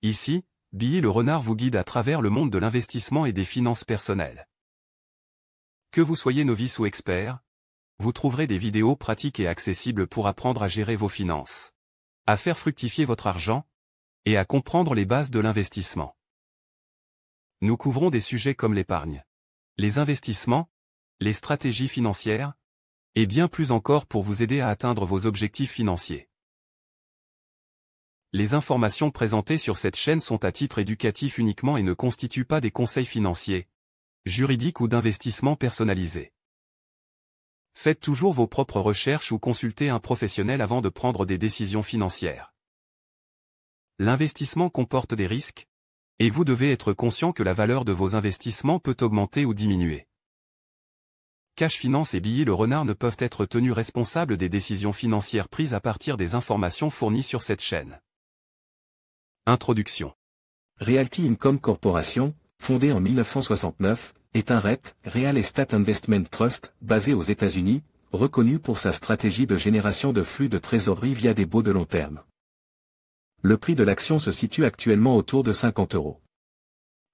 Ici, Billy le renard vous guide à travers le monde de l'investissement et des finances personnelles. Que vous soyez novice ou expert, vous trouverez des vidéos pratiques et accessibles pour apprendre à gérer vos finances, à faire fructifier votre argent, et à comprendre les bases de l'investissement. Nous couvrons des sujets comme l'épargne, les investissements, les stratégies financières, et bien plus encore pour vous aider à atteindre vos objectifs financiers. Les informations présentées sur cette chaîne sont à titre éducatif uniquement et ne constituent pas des conseils financiers, juridiques ou d'investissement personnalisés. Faites toujours vos propres recherches ou consultez un professionnel avant de prendre des décisions financières. L'investissement comporte des risques, et vous devez être conscient que la valeur de vos investissements peut augmenter ou diminuer. Cash Finance et Billy le renard ne peuvent être tenus responsables des décisions financières prises à partir des informations fournies sur cette chaîne. Introduction. Realty Income Corporation, fondée en 1969, est un REIT, Real Estate Investment Trust, basé aux États-Unis, reconnu pour sa stratégie de génération de flux de trésorerie via des baux de long terme. Le prix de l'action se situe actuellement autour de 50 €.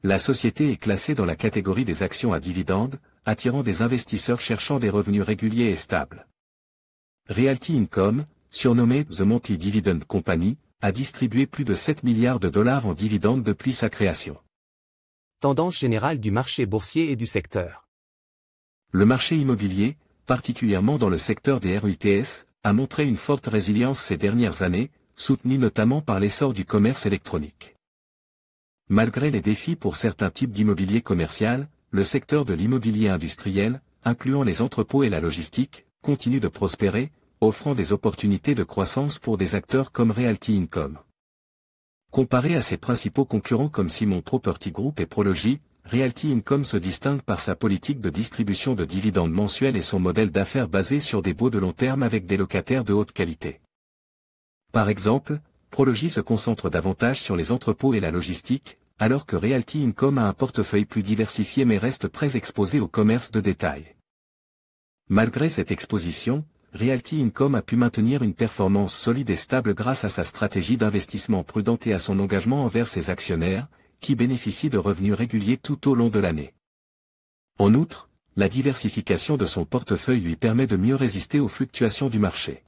La société est classée dans la catégorie des actions à dividendes, attirant des investisseurs cherchant des revenus réguliers et stables. Realty Income, surnommée The Monthly Dividend Company, a distribué plus de 7 milliards de dollars en dividendes depuis sa création. Tendance générale du marché boursier et du secteur. Le marché immobilier, particulièrement dans le secteur des REITs, a montré une forte résilience ces dernières années, soutenue notamment par l'essor du commerce électronique. Malgré les défis pour certains types d'immobilier commercial, le secteur de l'immobilier industriel, incluant les entrepôts et la logistique, continue de prospérer, offrant des opportunités de croissance pour des acteurs comme Realty Income. Comparé à ses principaux concurrents comme Simon Property Group et Prology, Realty Income se distingue par sa politique de distribution de dividendes mensuels et son modèle d'affaires basé sur des baux de long terme avec des locataires de haute qualité. Par exemple, Prology se concentre davantage sur les entrepôts et la logistique, alors que Realty Income a un portefeuille plus diversifié mais reste très exposé au commerce de détail. Malgré cette exposition, Realty Income a pu maintenir une performance solide et stable grâce à sa stratégie d'investissement prudente et à son engagement envers ses actionnaires, qui bénéficient de revenus réguliers tout au long de l'année. En outre, la diversification de son portefeuille lui permet de mieux résister aux fluctuations du marché.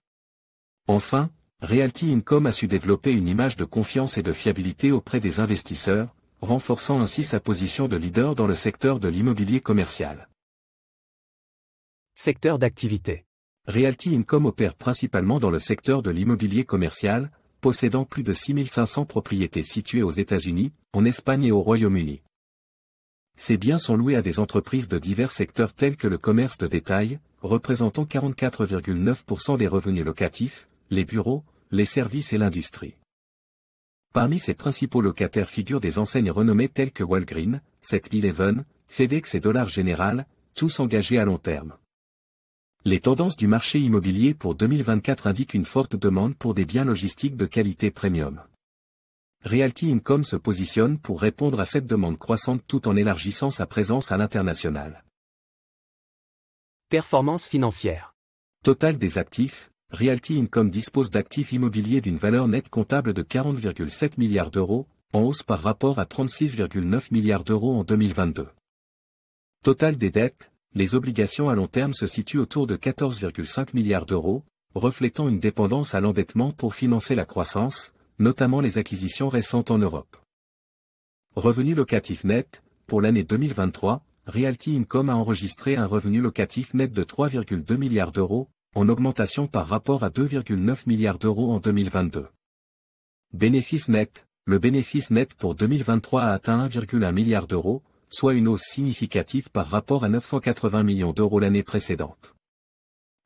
Enfin, Realty Income a su développer une image de confiance et de fiabilité auprès des investisseurs, renforçant ainsi sa position de leader dans le secteur de l'immobilier commercial. Secteur d'activité. Realty Income opère principalement dans le secteur de l'immobilier commercial, possédant plus de 6500 propriétés situées aux États-Unis, en Espagne et au Royaume-Uni. Ces biens sont loués à des entreprises de divers secteurs tels que le commerce de détail, représentant 44,9% des revenus locatifs, les bureaux, les services et l'industrie. Parmi ses principaux locataires figurent des enseignes renommées telles que Walgreens, 7-Eleven, FedEx et Dollar General, tous engagés à long terme. Les tendances du marché immobilier pour 2024 indiquent une forte demande pour des biens logistiques de qualité premium. Realty Income se positionne pour répondre à cette demande croissante tout en élargissant sa présence à l'international. Performance financière. Total des actifs, Realty Income dispose d'actifs immobiliers d'une valeur nette comptable de 40,7 milliards d'euros, en hausse par rapport à 36,9 milliards d'euros en 2022. Total des dettes, les obligations à long terme se situent autour de 14,5 milliards d'euros, reflétant une dépendance à l'endettement pour financer la croissance, notamment les acquisitions récentes en Europe. Revenu locatif net, pour l'année 2023, Realty Income a enregistré un revenu locatif net de 3,2 milliards d'euros, en augmentation par rapport à 2,9 milliards d'euros en 2022. Bénéfice net, le bénéfice net pour 2023 a atteint 1,1 milliard d'euros, soit une hausse significative par rapport à 980 millions d'euros l'année précédente.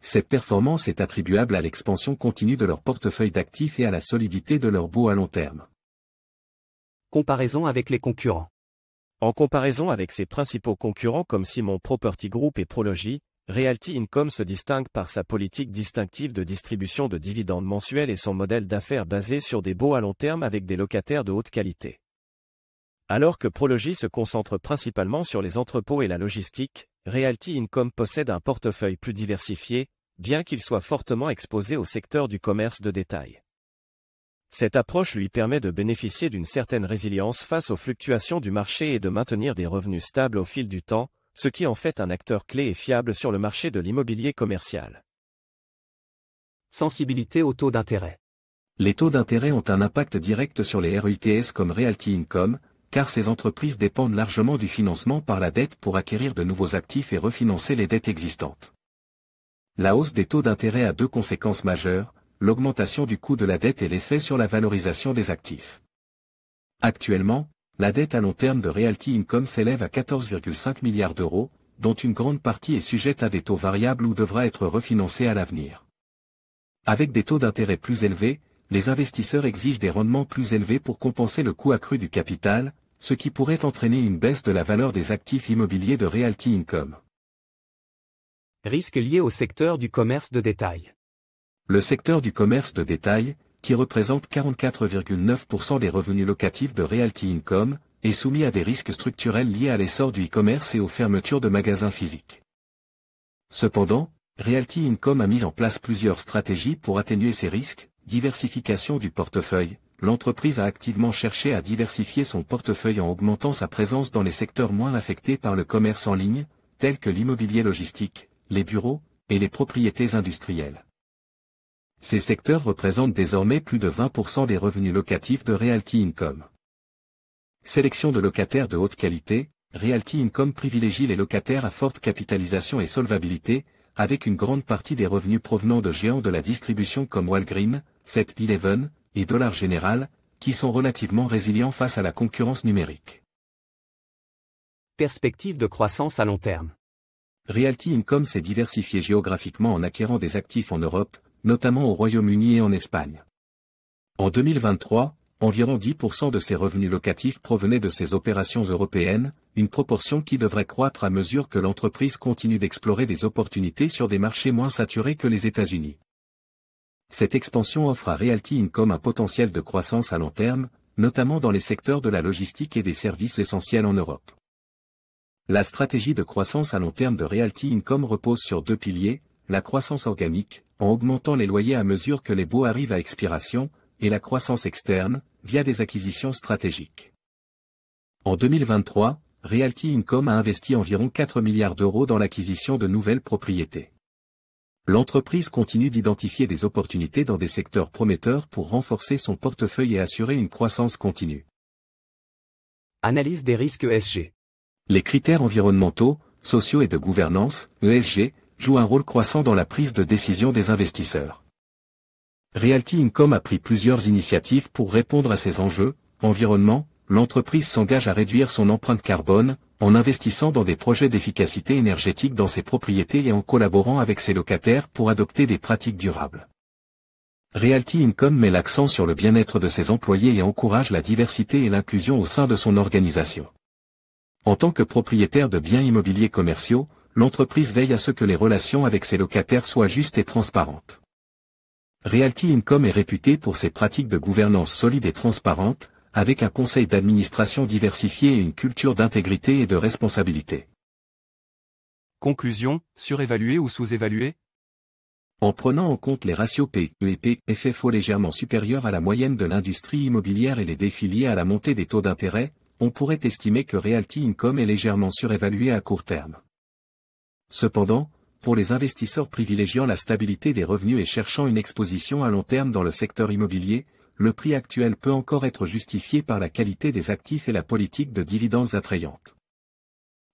Cette performance est attribuable à l'expansion continue de leur portefeuille d'actifs et à la solidité de leurs baux à long terme. Comparaison avec les concurrents. En comparaison avec ses principaux concurrents comme Simon Property Group et Prology, Realty Income se distingue par sa politique distinctive de distribution de dividendes mensuels et son modèle d'affaires basé sur des baux à long terme avec des locataires de haute qualité. Alors que Prology se concentre principalement sur les entrepôts et la logistique, Realty Income possède un portefeuille plus diversifié, bien qu'il soit fortement exposé au secteur du commerce de détail. Cette approche lui permet de bénéficier d'une certaine résilience face aux fluctuations du marché et de maintenir des revenus stables au fil du temps, ce qui en fait un acteur clé et fiable sur le marché de l'immobilier commercial. Sensibilité aux taux d'intérêt. Les taux d'intérêt ont un impact direct sur les REITs comme Realty Income, car ces entreprises dépendent largement du financement par la dette pour acquérir de nouveaux actifs et refinancer les dettes existantes. La hausse des taux d'intérêt a deux conséquences majeures, l'augmentation du coût de la dette et l'effet sur la valorisation des actifs. Actuellement, la dette à long terme de Realty Income s'élève à 14,5 milliards d'euros, dont une grande partie est sujette à des taux variables ou devra être refinancée à l'avenir. Avec des taux d'intérêt plus élevés, les investisseurs exigent des rendements plus élevés pour compenser le coût accru du capital, ce qui pourrait entraîner une baisse de la valeur des actifs immobiliers de Realty Income. Risques liés au secteur du commerce de détail. Le secteur du commerce de détail, qui représente 44,9% des revenus locatifs de Realty Income, est soumis à des risques structurels liés à l'essor du e-commerce et aux fermetures de magasins physiques. Cependant, Realty Income a mis en place plusieurs stratégies pour atténuer ces risques. Diversification du portefeuille. L'entreprise a activement cherché à diversifier son portefeuille en augmentant sa présence dans les secteurs moins affectés par le commerce en ligne, tels que l'immobilier logistique, les bureaux, et les propriétés industrielles. Ces secteurs représentent désormais plus de 20% des revenus locatifs de Realty Income. Sélection de locataires de haute qualité. Realty Income privilégie les locataires à forte capitalisation et solvabilité, avec une grande partie des revenus provenant de géants de la distribution comme Walgreens, 7-Eleven, et Dollar General, qui sont relativement résilients face à la concurrence numérique. Perspective de croissance à long terme. Realty Income s'est diversifié géographiquement en acquérant des actifs en Europe, notamment au Royaume-Uni et en Espagne. En 2023, environ 10% de ses revenus locatifs provenaient de ses opérations européennes, une proportion qui devrait croître à mesure que l'entreprise continue d'explorer des opportunités sur des marchés moins saturés que les États-Unis. Cette expansion offre à Realty Income un potentiel de croissance à long terme, notamment dans les secteurs de la logistique et des services essentiels en Europe. La stratégie de croissance à long terme de Realty Income repose sur deux piliers, la croissance organique, en augmentant les loyers à mesure que les baux arrivent à expiration, et la croissance externe, via des acquisitions stratégiques. En 2023, Realty Income a investi environ 4 milliards d'euros dans l'acquisition de nouvelles propriétés. L'entreprise continue d'identifier des opportunités dans des secteurs prometteurs pour renforcer son portefeuille et assurer une croissance continue. Analyse des risques ESG. Les critères environnementaux, sociaux et de gouvernance, ESG, jouent un rôle croissant dans la prise de décision des investisseurs. Realty Income a pris plusieurs initiatives pour répondre à ces enjeux. Environnement, l'entreprise s'engage à réduire son empreinte carbone, en investissant dans des projets d'efficacité énergétique dans ses propriétés et en collaborant avec ses locataires pour adopter des pratiques durables. Realty Income met l'accent sur le bien-être de ses employés et encourage la diversité et l'inclusion au sein de son organisation. En tant que propriétaire de biens immobiliers commerciaux, l'entreprise veille à ce que les relations avec ses locataires soient justes et transparentes. Realty Income est réputé pour ses pratiques de gouvernance solides et transparentes, avec un conseil d'administration diversifié et une culture d'intégrité et de responsabilité. Conclusion, surévalué ou sous-évalué? En prenant en compte les ratios PE et PFFO légèrement supérieurs à la moyenne de l'industrie immobilière et les défis liés à la montée des taux d'intérêt, on pourrait estimer que Realty Income est légèrement surévalué à court terme. Cependant, pour les investisseurs privilégiant la stabilité des revenus et cherchant une exposition à long terme dans le secteur immobilier, le prix actuel peut encore être justifié par la qualité des actifs et la politique de dividendes attrayante.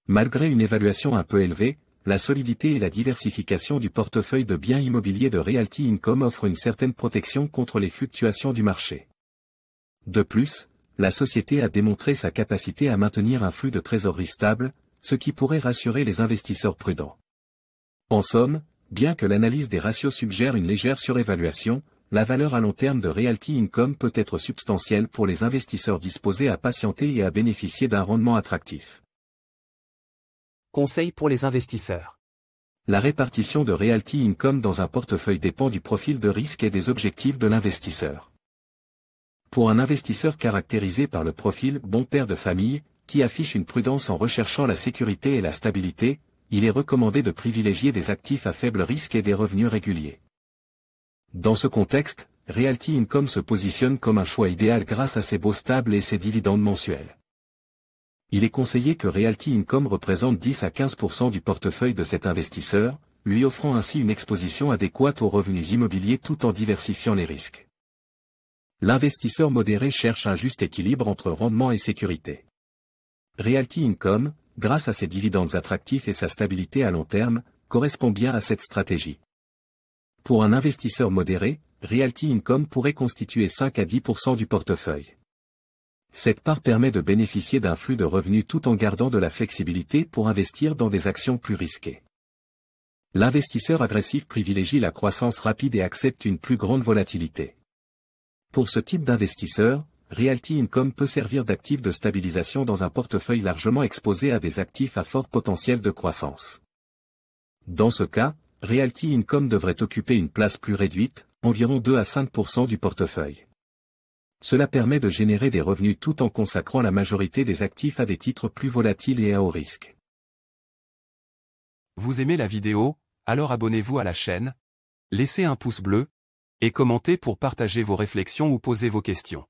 Malgré une évaluation un peu élevée, la solidité et la diversification du portefeuille de biens immobiliers de Realty Income offrent une certaine protection contre les fluctuations du marché. De plus, la société a démontré sa capacité à maintenir un flux de trésorerie stable, ce qui pourrait rassurer les investisseurs prudents. En somme, bien que l'analyse des ratios suggère une légère surévaluation, la valeur à long terme de Realty Income peut être substantielle pour les investisseurs disposés à patienter et à bénéficier d'un rendement attractif. Conseils pour les investisseurs. La répartition de Realty Income dans un portefeuille dépend du profil de risque et des objectifs de l'investisseur. Pour un investisseur caractérisé par le profil bon père de famille, qui affiche une prudence en recherchant la sécurité et la stabilité, il est recommandé de privilégier des actifs à faible risque et des revenus réguliers. Dans ce contexte, Realty Income se positionne comme un choix idéal grâce à ses baux stables et ses dividendes mensuels. Il est conseillé que Realty Income représente 10 à 15% du portefeuille de cet investisseur, lui offrant ainsi une exposition adéquate aux revenus immobiliers tout en diversifiant les risques. L'investisseur modéré cherche un juste équilibre entre rendement et sécurité. Realty Income, grâce à ses dividendes attractifs et sa stabilité à long terme, correspond bien à cette stratégie. Pour un investisseur modéré, Realty Income pourrait constituer 5 à 10% du portefeuille. Cette part permet de bénéficier d'un flux de revenus tout en gardant de la flexibilité pour investir dans des actions plus risquées. L'investisseur agressif privilégie la croissance rapide et accepte une plus grande volatilité. Pour ce type d'investisseur, Realty Income peut servir d'actif de stabilisation dans un portefeuille largement exposé à des actifs à fort potentiel de croissance. Dans ce cas, Realty Income devrait occuper une place plus réduite, environ 2 à 5% du portefeuille. Cela permet de générer des revenus tout en consacrant la majorité des actifs à des titres plus volatiles et à haut risque. Vous aimez la vidéo? Alors abonnez-vous à la chaîne, laissez un pouce bleu, et commentez pour partager vos réflexions ou poser vos questions.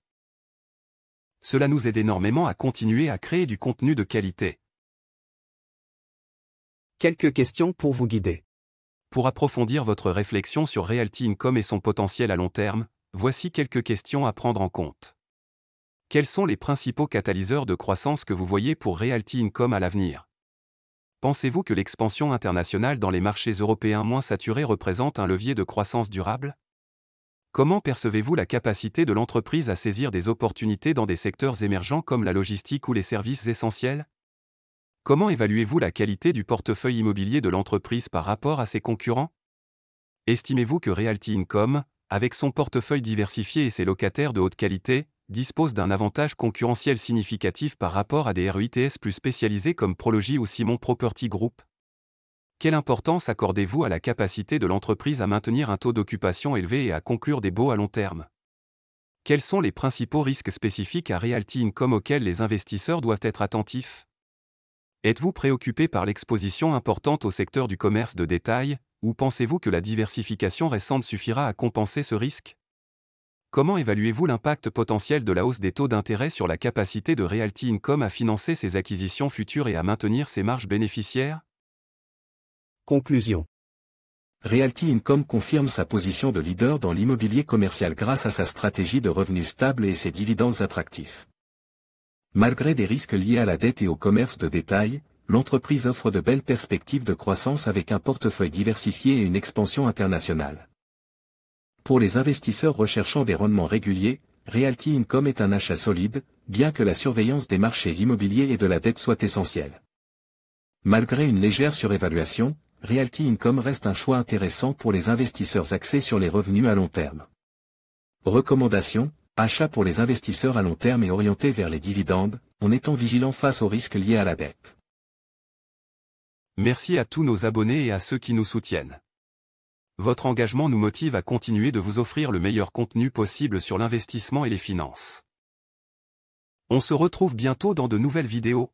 Cela nous aide énormément à continuer à créer du contenu de qualité. Quelques questions pour vous guider. Pour approfondir votre réflexion sur Realty Income et son potentiel à long terme, voici quelques questions à prendre en compte. Quels sont les principaux catalyseurs de croissance que vous voyez pour Realty Income à l'avenir? Pensez-vous que l'expansion internationale dans les marchés européens moins saturés représente un levier de croissance durable? Comment percevez-vous la capacité de l'entreprise à saisir des opportunités dans des secteurs émergents comme la logistique ou les services essentiels? Comment évaluez-vous la qualité du portefeuille immobilier de l'entreprise par rapport à ses concurrents? Estimez-vous que Realty Income, avec son portefeuille diversifié et ses locataires de haute qualité, dispose d'un avantage concurrentiel significatif par rapport à des REITs plus spécialisés comme Prology ou Simon Property Group? Quelle importance accordez-vous à la capacité de l'entreprise à maintenir un taux d'occupation élevé et à conclure des baux à long terme? Quels sont les principaux risques spécifiques à Realty Income auxquels les investisseurs doivent être attentifs? Êtes-vous préoccupé par l'exposition importante au secteur du commerce de détail, ou pensez-vous que la diversification récente suffira à compenser ce risque? Comment évaluez-vous l'impact potentiel de la hausse des taux d'intérêt sur la capacité de Realty Income à financer ses acquisitions futures et à maintenir ses marges bénéficiaires? Conclusion. Realty Income confirme sa position de leader dans l'immobilier commercial grâce à sa stratégie de revenus stables et ses dividendes attractifs. Malgré des risques liés à la dette et au commerce de détail, l'entreprise offre de belles perspectives de croissance avec un portefeuille diversifié et une expansion internationale. Pour les investisseurs recherchant des rendements réguliers, Realty Income est un achat solide, bien que la surveillance des marchés immobiliers et de la dette soit essentielle. Malgré une légère surévaluation, Realty Income reste un choix intéressant pour les investisseurs axés sur les revenus à long terme. Recommandations: achat pour les investisseurs à long terme et orientés vers les dividendes, en étant vigilants face aux risques liés à la dette. Merci à tous nos abonnés et à ceux qui nous soutiennent. Votre engagement nous motive à continuer de vous offrir le meilleur contenu possible sur l'investissement et les finances. On se retrouve bientôt dans de nouvelles vidéos.